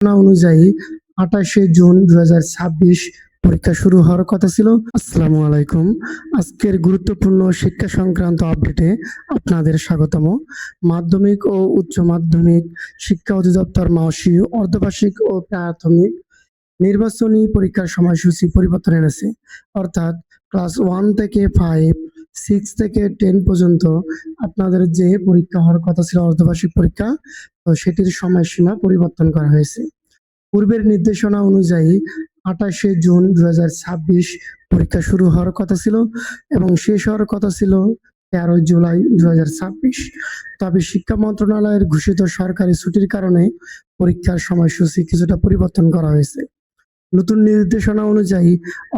অনুযায়ী 28শে জুন 2026 পরীক্ষা শুরু হওয়ার কথা ছিল। আসসালামু আলাইকুম। আজকের গুরুত্বপূর্ণ শিক্ষা সংক্রান্ত আপডেটে আপনাদের স্বাগতম। মাধ্যমিক ও উচ্চ মাধ্যমিক শিক্ষা অধিদপ্তর মাওসী অর্ধবার্ষিক ও প্রাথমিক নির্বাচনী পরীক্ষার সময়সূচি পরিবর্তন এনেছে। অর্থাৎ ক্লাস 1 থেকে 5, 6 থেকে 10 পর্যন্ত আপনাদের যে পরীক্ষা হওয়ার কথা ছিল অর্ধবার্ষিক পরীক্ষা, তো সেটির সময়সীমা পরিবর্তন করা হয়েছে। পূর্বের নির্দেশনা অনুযায়ী 28শে জুন 2026 পরীক্ষা শুরু হওয়ার কথা ছিল এবং শেষ হওয়ার কথা ছিল 13ই জুলাই 2026। তবে শিক্ষা মন্ত্রণালয়ের ঘোষিত সরকারি ছুটির কারণে পরীক্ষার সময়সূচি কিছুটা পরিবর্তন করা হয়েছে। নতুন নির্দেশনা অনুযায়ী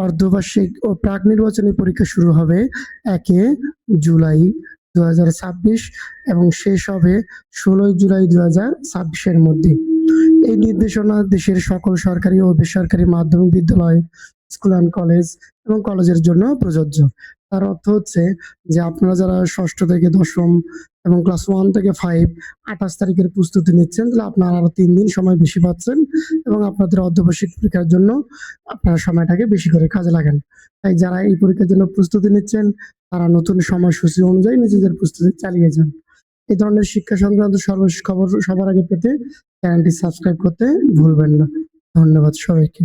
অর্ধবার্ষিক ও প্রাক নির্বাচনী পরীক্ষা শুরু হবে 1 জুলাই 2026 এবং শেষ হবে 16 জুলাই 2026 এর মধ্যে। এই নির্দেশনা দেশের সকল সরকারি ও বেসরকারি মাধ্যমিক বিদ্যালয়, স্কুল অ্যান্ড কলেজ এবং কলেজের জন্য প্রযোজ্য। তার অর্থ হচ্ছে যে আপনারা যারা ষষ্ঠ থেকে দশম এবং ক্লাস 1 থেকে 5 28 তারিখের প্রস্তুতি নিচ্ছেন, তাহলে আপনারা আরো 3 দিন সময় বেশি পাচ্ছেন এবং আপনাদের অর্ধবার্ষিক পরীক্ষার জন্য আপনারা সময়টাকে বেশি করে কাজে লাগান। তাই যারা এই পরীক্ষার জন্য প্রস্তুতি নিচ্ছেন, তারা নতুন সময়সূচি অনুযায়ী নিজেদের প্রস্তুতি চালিয়ে যান। এই ধরনের শিক্ষা সংক্রান্ত সর্বশেষ খবর সবার আগে পেতে চ্যানেলটি সাবস্ক্রাইব করতে ভুলবেন না। ধন্যবাদ সবাইকে।